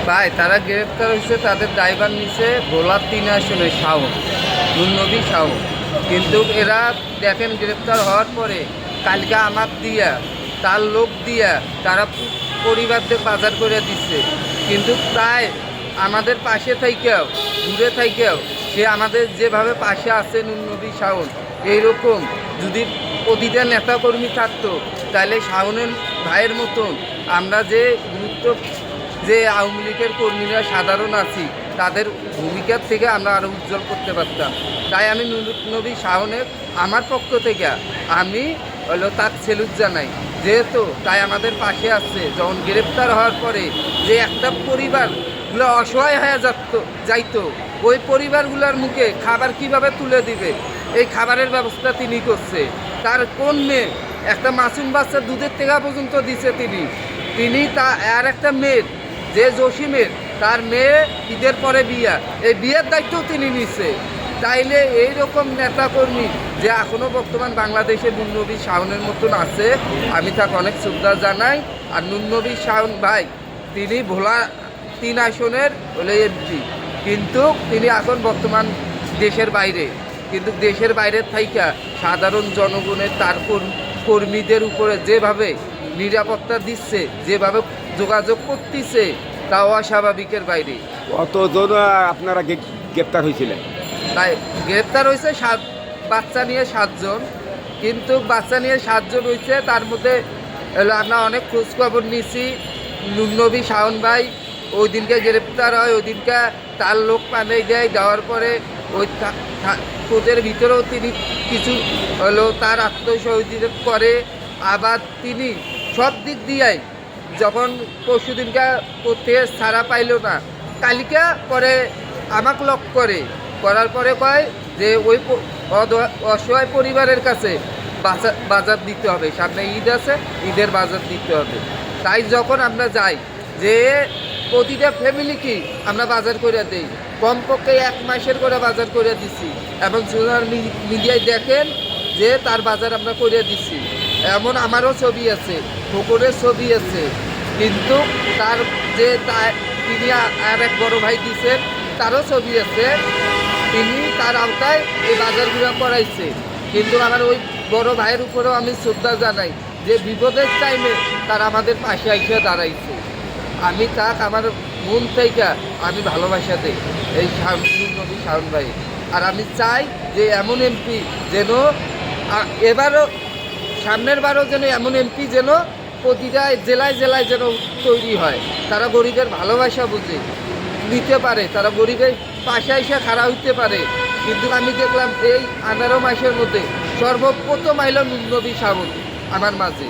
ভাই তারা গ্রেপ্তার হয়েছে, তাদের ড্রাইভার নিচে ভোলার 3 আসনে শাওন, নুরনবী শাওন। কিন্তু এরা দেখেন গ্রেপ্তার হওয়ার পরে কালকে আমার দিয়া, তার লোক দিয়া তারা পরিবারদের বাজার করে দিচ্ছে। কিন্তু প্রায় আমাদের পাশে থাইকেও, দূরে থাইকেও সে আমাদের যেভাবে পাশে আছে নুরনবী শাওন, এইরকম যদি প্রতিটা নেতাকর্মী থাকতো তাহলে শাওনের ভাইয়ের মতন আমরা যে গুরুত্ব, যে আওয়ামী লীগের কর্মীরা সাধারণ আছি তাদের ভূমিকার থেকে আমরা আরও উজ্জ্বল করতে পারতাম। তাই আমি নুরনবী শাওনের আমার পক্ষ থেকে আমি তার সেলুট জানাই, যেহেতু তাই আমাদের পাশে আসছে। যখন গ্রেপ্তার হওয়ার পরে যে একটা পরিবারগুলো অসহায় হয়ে যাইতো, ওই পরিবারগুলোর মুখে খাবার কিভাবে তুলে দিবে এই খাবারের ব্যবস্থা তিনি করছে। তার কোন মেয়ে একটা মাসুম বাচ্চা দুধের টেকা পর্যন্ত দিছে তিনি আর একটা মেয়ের, যে জসিমের, তার মেয়ে ঈদের পরে বিয়া, এই বিয়ের দায়িত্ব তিনি নিচ্ছে। তাইলে এইরকম নেতাকর্মী যে এখনও বর্তমান বাংলাদেশে নুরনবী শাওনের মতন আছে, আমি তাকে অনেক শ্রদ্ধা জানাই। আর নুরনবী শাওন ভাই তিনি ভোলা 3 আসনের হলে এমপি, কিন্তু তিনি এখন বর্তমান দেশের বাইরে। কিন্তু দেশের বাইরের থাইকা সাধারণ জনগণের তার কর্মীদের উপরে যেভাবে নিরাপত্তা দিচ্ছে, যেভাবে যোগাযোগ করতেছে, তা অস্বাভাবিকের বাইরে। কতজন আপনারা গ্রেপ্তার হয়েছিলেন? তাই গ্রেপ্তার হয়েছে বাচ্চা নিয়ে 7 জন। কিন্তু বাচ্চা নিয়ে 7 জন হয়েছে, তার মধ্যে আমরা অনেক খোঁজখবর নিয়েছি। নুরনবী শাওন ভাই ওই দিনকে গ্রেপ্তার হয়, ওই দিনকে তার লোক পানি দেওয়ার পরে ওই খোঁজের ভিতরেও তিনি কিছু তার আত্মসহযোগিতা করে। আবার তিনি সব দিক দিয়েই যখন পরশু দিনকে কোথায় ছাড়া পাইল না, কালিকা পরে আমাকে লক করার পরে কয় যে ওই অসহায় পরিবারের কাছে বাজার দিতে হবে, সামনে ঈদ আছে, ঈদের বাজার দিতে হবে। তাই যখন আমরা যাই যে প্রতিটা ফ্যামিলিকে আমরা বাজার করে দিই, কমপক্ষে 1 মাসের করে বাজার করে দিছি, এবং সোশ্যাল মিডিয়ায় দেখেন যে তার বাজার আমরা করে দিছি। এমন আমারও ছবি আছে, ফকুরের ছবি আছে। কিন্তু তার যে তিনি আর এক বড় ভাই দিছেন, তারও ছবি আছে, তিনি তার আওতায় এই বাজারগুলো করাইছে। কিন্তু আমার ওই বড় ভাইয়ের উপরেও আমি শ্রদ্ধা জানাই যে বিপদের টাইমে তার আমাদের পাশে এসে দাঁড়াইছে। আমি তাক আমার মন থেকে আমি ভালোবাসা দিই এই নুরনবী শাওন ভাই। আর আমি চাই যে এমন এমপি যেন এবারও, সামনের বারও যেন এমন এমপি যেন প্রতিটা জেলায় জেলায় যেন তৈরি হয়। তারা গরিবের ভালোবাসা বুঝে নিতে পারে, তারা গরিবের পাশে এসে খাড়া হইতে পারে। কিন্তু আমি দেখলাম এই 18 মাসের মধ্যে সর্বপ্রথম আইল নুরনবী শাওন আমার মাঝে।